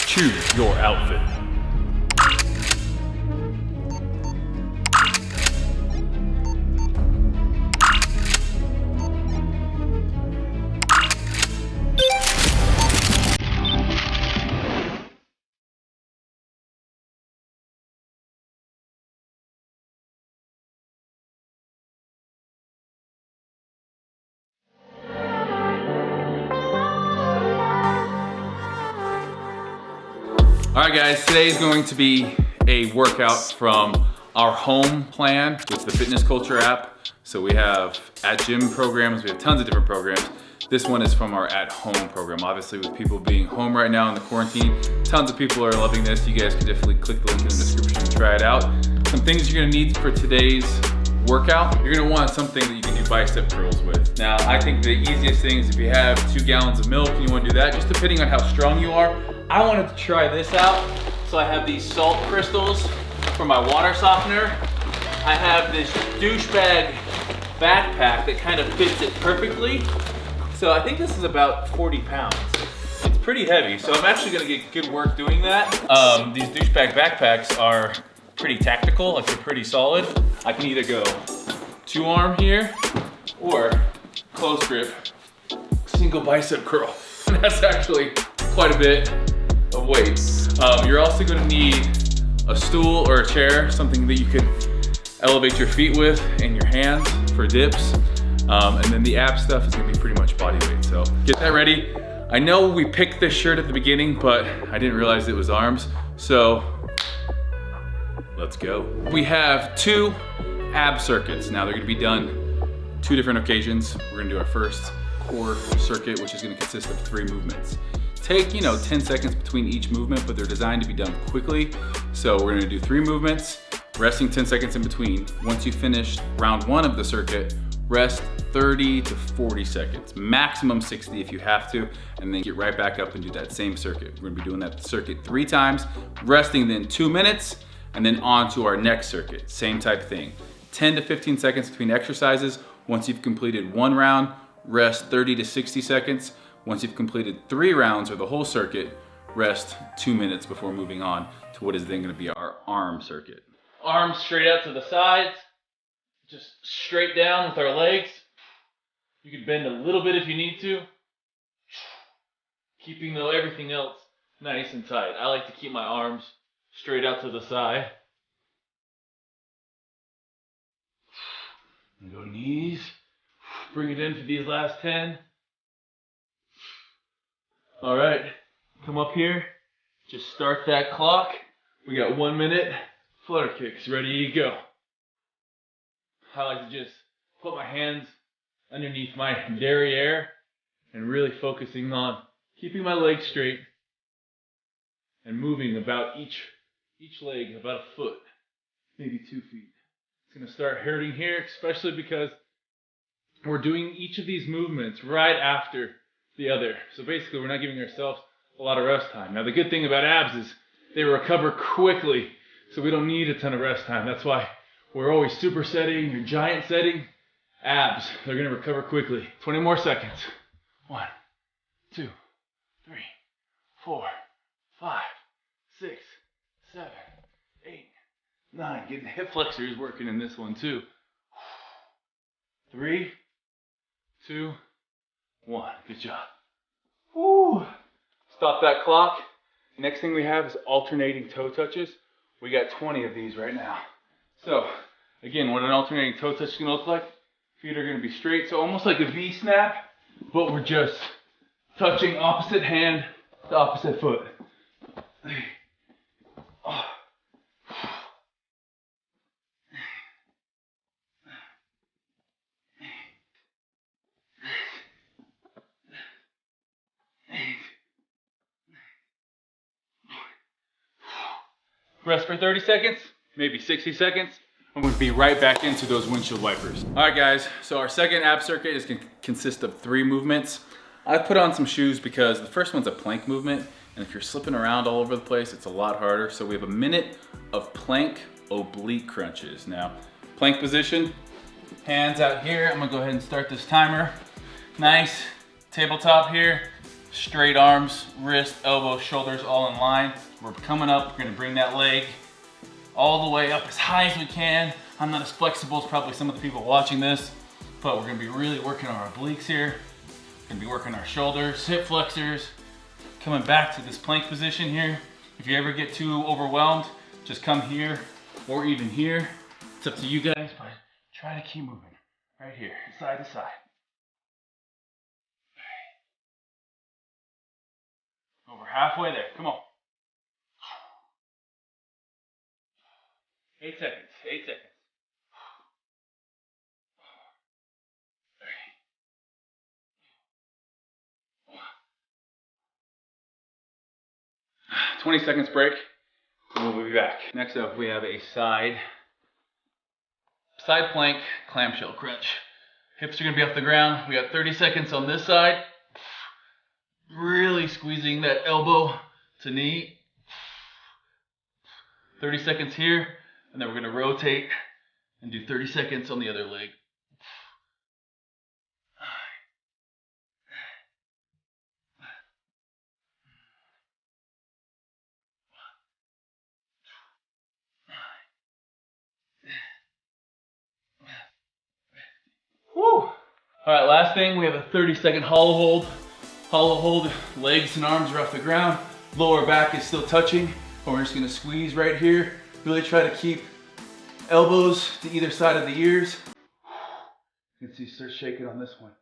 Choose your outfit. All right guys, today is going to be a workout from our home plan with the Fitness Culture app. So we have at gym programs, we have tons of different programs. This one is from our at home program. Obviously with people being home right now in the quarantine, tons of people are loving this. You guys can definitely click the link in the description and try it out. Some things you're gonna need for today's workout. You're gonna want something that you can do bicep curls with. Now, I think the easiest thing is if you have 2 gallons of milk and you wanna do that, just depending on how strong you are. I wanted to try this out. So I have these salt crystals for my water softener. I have this douchebag backpack that kind of fits it perfectly. So I think this is about 40 pounds. It's pretty heavy, so I'm actually gonna get good work doing that. These douchebag backpacks are pretty tactical, like they're pretty solid. I can either go 2-arm here or close grip, single bicep curl. And that's actually quite a bit of weight. You're also gonna need a stool or a chair, something that you could elevate your feet with and your hands for dips. And then the ab stuff is gonna be pretty much body weight. So get that ready. I know we picked this shirt at the beginning, but I didn't realize it was arms. So let's go. We have 2 ab circuits. Now they're gonna be done 2 different occasions. We're gonna do our first core circuit, which is gonna consist of 3 movements. Take, 10 seconds between each movement, but they're designed to be done quickly. So we're gonna do 3 movements, resting 10 seconds in between. Once you finish round 1 of the circuit, rest 30 to 40 seconds, maximum 60 if you have to, and then get right back up and do that same circuit. We're gonna be doing that circuit 3 times, resting then 2 minutes, and then on to our next circuit. Same type thing. 10 to 15 seconds between exercises. Once you've completed 1 round, rest 30 to 60 seconds. Once you've completed 3 rounds or the whole circuit, rest 2 minutes before moving on to what is then gonna be our arm circuit. Arms straight out to the sides, just straight down with our legs. You can bend a little bit if you need to. Keeping though everything else nice and tight. I like to keep my arms straight out to the side. And go knees. Bring it in for these last 10. All right, come up here. Just start that clock. We got 1 minute. Flutter kicks, ready to go. I like to just put my hands underneath my derriere and really focusing on keeping my legs straight and moving about each leg about a foot, maybe 2 feet. It's gonna start hurting here, especially because we're doing each of these movements right after the other. So basically we're not giving ourselves a lot of rest time. Now the good thing about abs is they recover quickly, so we don't need a ton of rest time. That's why we're always supersetting or giant setting. Abs, they're gonna recover quickly. 20 more seconds. 1, 2, 3, 4, 5, 6, 7, 8, 9. Getting the hip flexors working in this one too. 3, 2, 1. Good job. Woo. Stop that clock. Next thing we have is alternating toe touches. We got 20 of these right now. So again, what an alternating toe touch is gonna look like. Feet are gonna be straight, so almost like a V snap, but we're just touching opposite hand to opposite foot. Rest for 30 seconds, maybe 60 seconds. I'm gonna be right back into those windshield wipers. All right guys, so our second ab circuit is gonna consist of 3 movements. I put on some shoes because the first one's a plank movement, and if you're slipping around all over the place, it's a lot harder. So we have a minute of plank oblique crunches. Now, plank position, hands out here. I'm gonna go ahead and start this timer. Nice tabletop here, straight arms, wrist, elbows, shoulders all in line. We're coming up, we're gonna bring that leg all the way up as high as we can. I'm not as flexible as probably some of the people watching this, but we're gonna be really working on our obliques here. We're gonna be working our shoulders, hip flexors, coming back to this plank position here. If you ever get too overwhelmed, just come here or even here. It's up to you guys, but try to keep moving right here, side to side. Over halfway there, come on. 8 seconds, 8 seconds. 20 seconds break, and we'll be back. Next up, we have a side plank clamshell crunch. Hips are gonna be off the ground. We got 30 seconds on this side. Really squeezing that elbow to knee. 30 seconds here, and then we're gonna rotate and do 30 seconds on the other leg. Woo! All right, last thing, we have a 30-second hollow hold. Hollow hold, legs and arms are off the ground. Lower back is still touching. And we're just gonna squeeze right here. Really try to keep elbows to either side of the ears. You can see start shaking on this one.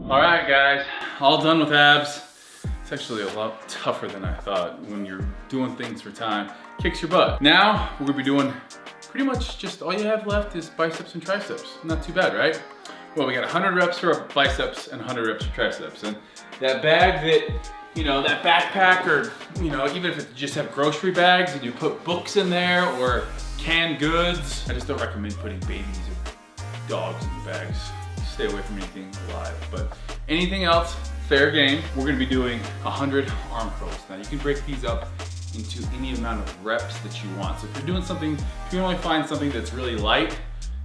All right, guys, all done with abs. It's actually a lot tougher than I thought when you're doing things for time. Kicks your butt. Now, we're gonna be doing pretty much just all you have left is biceps and triceps. Not too bad, right? Well, we got 100 reps for our biceps and 100 reps for triceps. And that bag that, you know, that backpack or, you know, even if you just have grocery bags and you put books in there or canned goods, I just don't recommend putting babies or dogs in the bags. Stay away from anything alive. But anything else, fair game. We're gonna be doing 100 arm curls. Now you can break these up into any amount of reps that you want. So if you're doing something, if you only find something that's really light,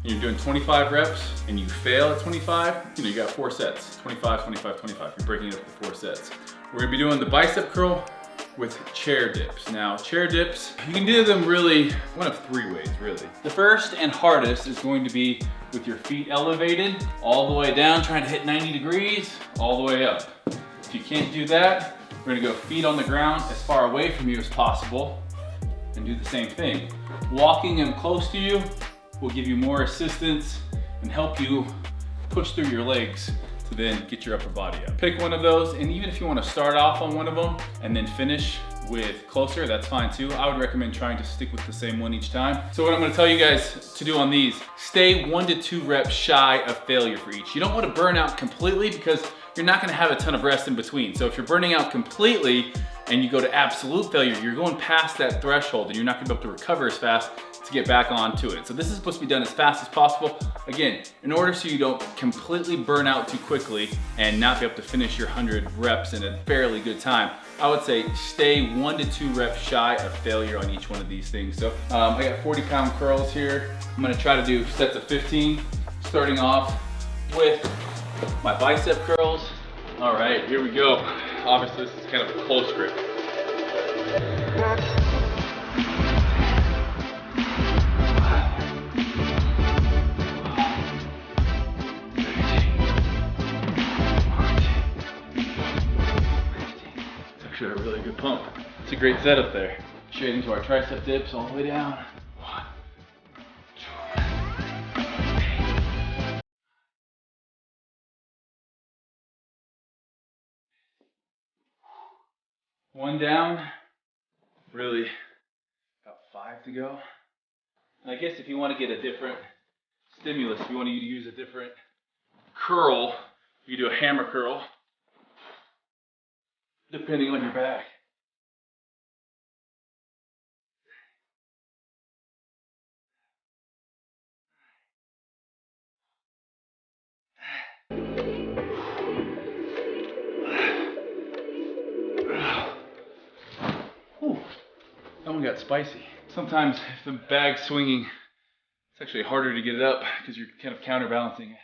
and you're doing 25 reps and you fail at 25, you know, you got 4 sets, 25, 25, 25. You're breaking it up to 4 sets. We're gonna be doing the bicep curl with chair dips. Now, chair dips, you can do them really one of 3 ways, really. The first and hardest is going to be with your feet elevated, all the way down, trying to hit 90 degrees, all the way up. If you can't do that, we're gonna go feet on the ground as far away from you as possible and do the same thing. Walking them close to you will give you more assistance and help you push through your legs to then get your upper body up. Pick one of those, and even if you want to start off on one of them and then finish with closer, that's fine too. I would recommend trying to stick with the same one each time. So what I'm going to tell you guys to do on these, stay 1 to 2 reps shy of failure for each. You don't want to burn out completely because you're not going to have a ton of rest in between. So if you're burning out completely and you go to absolute failure, you're going past that threshold and you're not going to be able to recover as fast to get back onto it. So this is supposed to be done as fast as possible. Again, in order so you don't completely burn out too quickly and not be able to finish your 100 reps in a fairly good time, I would say stay 1 to 2 reps shy of failure on each one of these things. So I got 40-pound curls here. I'm gonna try to do sets of 15, starting off with my bicep curls. All right, here we go. Obviously, this is kind of a close grip. It's actually a really good pump. It's a great setup there. Straight into our tricep dips all the way down. 1, 2. One down, really about 5 to go. And I guess if you want to get a different stimulus, if you want to use a different curl, you do a hammer curl, depending on your back. Whew, that one got spicy. sometimes if the bag's swinging, it's actually harder to get it up because you're kind of counterbalancing it.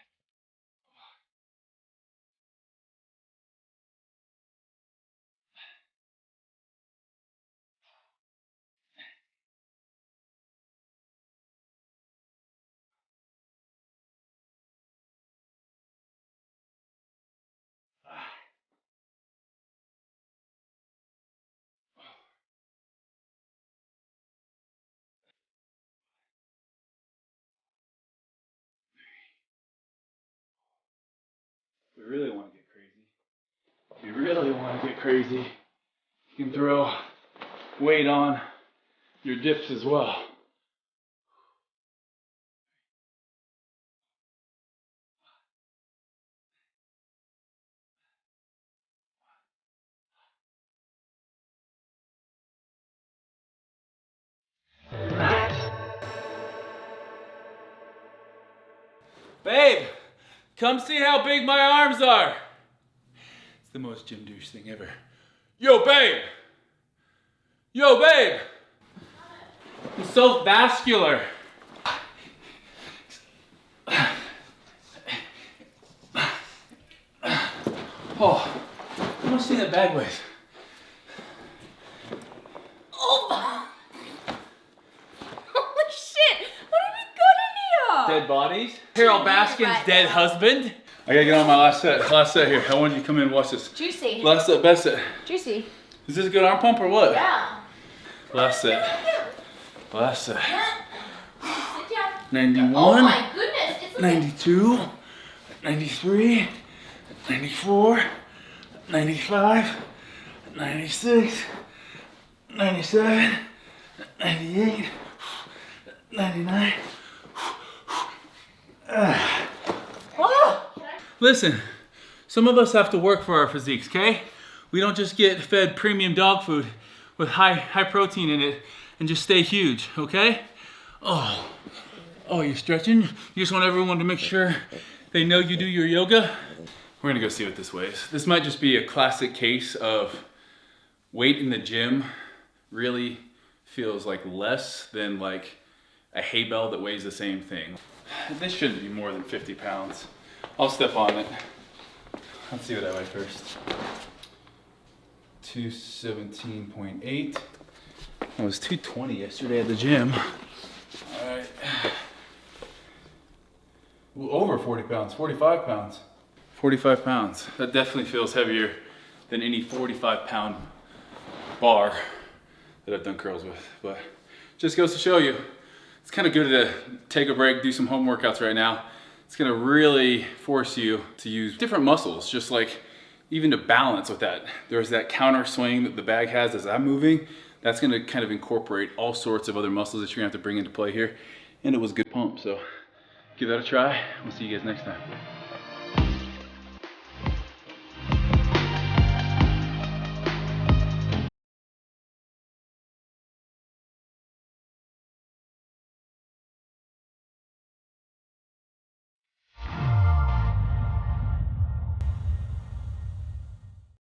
We really want to get crazy. If you really want to get crazy, you can throw weight on your dips as well. Babe, come see how big my arms are. It's the most gym douche thing ever. Yo, babe! Yo, babe! I'm so vascular. Oh, how much do you think that bag weighs? Oh! Holy shit! What have we got in here? Dead bodies. Carol Baskin's dead husband. I gotta get on my last set. Last set here. I want you to come in and watch this. Juicy. Last set, best set. Juicy. Is this a good arm pump or what? Yeah. Last set. Last set. Sit down. 91. Oh my goodness. It's like 92. 93. 94. 95. 96. 97. 98. 99. Listen, some of us have to work for our physiques, okay? We don't just get fed premium dog food with high protein in it and just stay huge, okay? Oh, you're stretching? You just want everyone to make sure they know you do your yoga? We're gonna go see what this weighs. This might just be a classic case of weight in the gym really feels like less than like a hay bale that weighs the same thing. This shouldn't be more than 50 pounds. I'll step on it. Let's see what I weigh first. 217.8. I was 220 yesterday at the gym. All right. Ooh, over 40 pounds, 45 pounds. 45 pounds. That definitely feels heavier than any 45-pound bar that I've done curls with. But just goes to show you, it's kind of good to take a break, do some home workouts right now. It's gonna really force you to use different muscles, just like even to balance with that. There's that counter swing that the bag has as I'm moving. That's gonna kind of incorporate all sorts of other muscles that you're gonna have to bring into play here. And it was a good pump, so give that a try. We'll see you guys next time.